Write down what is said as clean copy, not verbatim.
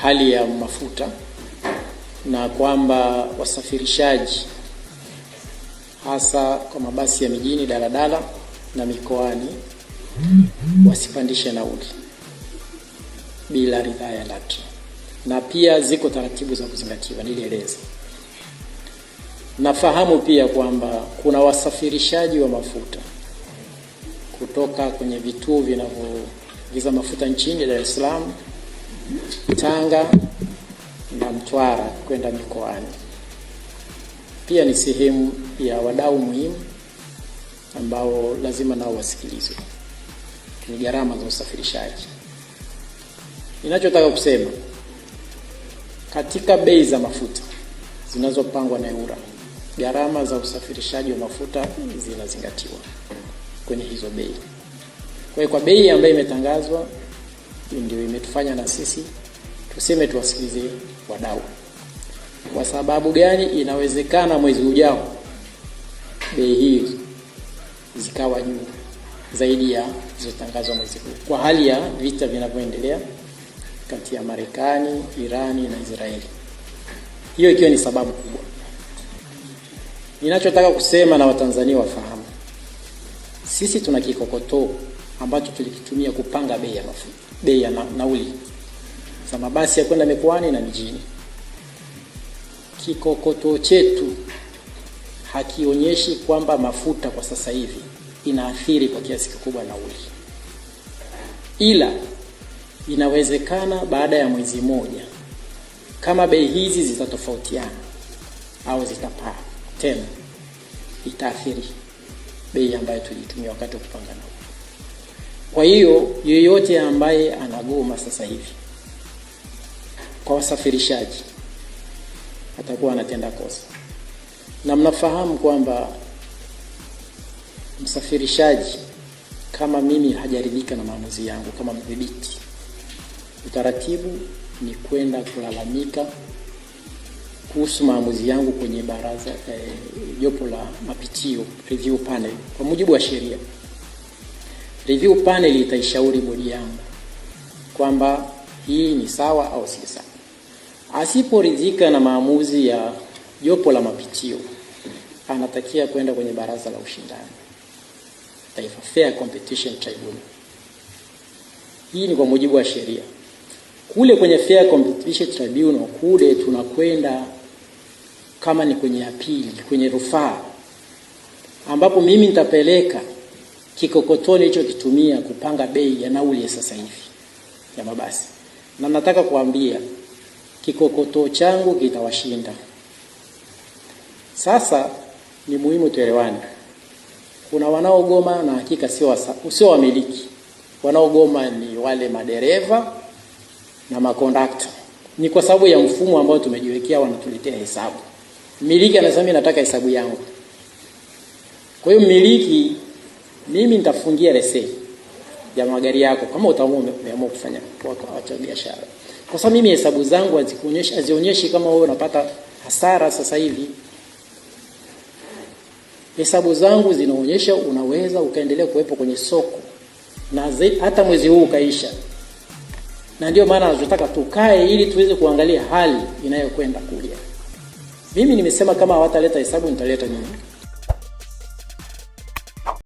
hali ya mafuta na kwamba wasafirishaji hasa kwa mabasi ya mijini, daladala na mikoani wasipandishe nauli bila ridhaa ya LATRA, na pia ziko taratibu za kuzingatiwa nilieleza. Nafahamu pia kwamba kuna wasafirishaji wa mafuta kutoka kwenye vituo vinavyoingiza mafuta nchini, Dar es Salaam, Tanga na Mtwara kwenda mikoani. Pia ni sehemu ya wadau muhimu ambao lazima nao wasikilizwe. Ni gharama za usafirishaji. Ninachotaka kusema, katika bei za mafuta zinazopangwa na EWURA, gharama za usafirishaji wa mafuta zinazingatiwa kwenye hizo bei. Kwa hiyo kwa bei ambayo imetangazwa ndio imetufanya na sisi tuseme tuwasikilize wadau. Kwa sababu gani? Inawezekana mwezi ujao bei hizo zikawa juu zaidi ya zilizotangazwa mwezi huu, kwa hali ya vita vinavyoendelea kati ya Marekani, Irani na Israeli. Hiyo ikiwa ni sababu kubwa. Ninachotaka kusema na Watanzania wafahamu, sisi tuna kikokotoo ambacho tulikitumia kupanga bei ya mafuta, bei ya nauli za mabasi ya kwenda mikoani na mijini. Kikokotoo chetu hakionyeshi kwamba mafuta kwa sasa hivi inaathiri kwa kiasi kikubwa nauli, ila inawezekana baada ya mwezi mmoja kama bei hizi zitatofautiana au zitapaa tena, itaathiri bei ambayo tulitumia wakati wa kupanga nauli. Kwa hiyo yeyote ambaye anagoma sasa hivi kwa wasafirishaji atakuwa anatenda kosa. Na mnafahamu kwamba msafirishaji kama mimi hajaridhika na maamuzi yangu kama mdhibiti, utaratibu ni kwenda kulalamika kuhusu maamuzi yangu kwenye baraza jopo la mapitio, review panel. Kwa mujibu wa sheria, review panel itaishauri bodi yangu kwamba hii ni sawa au si sawa. Asiporidhika na maamuzi ya jopo la mapitio, anatakia kwenda kwenye baraza la ushindani, Taifa Fair Competition Tribunal. Hii ni kwa mujibu wa sheria. Kule kwenye Fair Competition Tribunal kule tunakwenda kama ni kwenye apili, kwenye rufaa, ambapo mimi nitapeleka kikokotoni hicho kitumia kupanga bei ya nauli ya sasa hivi ya mabasi. Na nataka kuambia kikokotoo changu kitawashinda. Sasa ni muhimu tuelewane. Kuna wanaogoma na hakika sio wamiliki. Wanaogoma ni wale madereva na makondakta. Ni kwa sababu ya mfumo ambao tumejiwekea, wanatuletea hesabu. Mmiliki anasema nataka hesabu yangu. Kwa hiyo mmiliki, mimi nitafungia leseni ya magari yako kama umeamua kufanya kwa biashara. Kwa sababu mimi hesabu zangu hazionyeshi kama wewe unapata hasara sasa hivi. Hesabu zangu zinaonyesha unaweza ukaendelea kuwepo kwenye soko na hata mwezi huu ukaisha. Na ndio maana tunataka tukae ili tuweze kuangalia hali inayokwenda kulia. Mimi nimesema kama hawataleta hesabu nitaleta nini?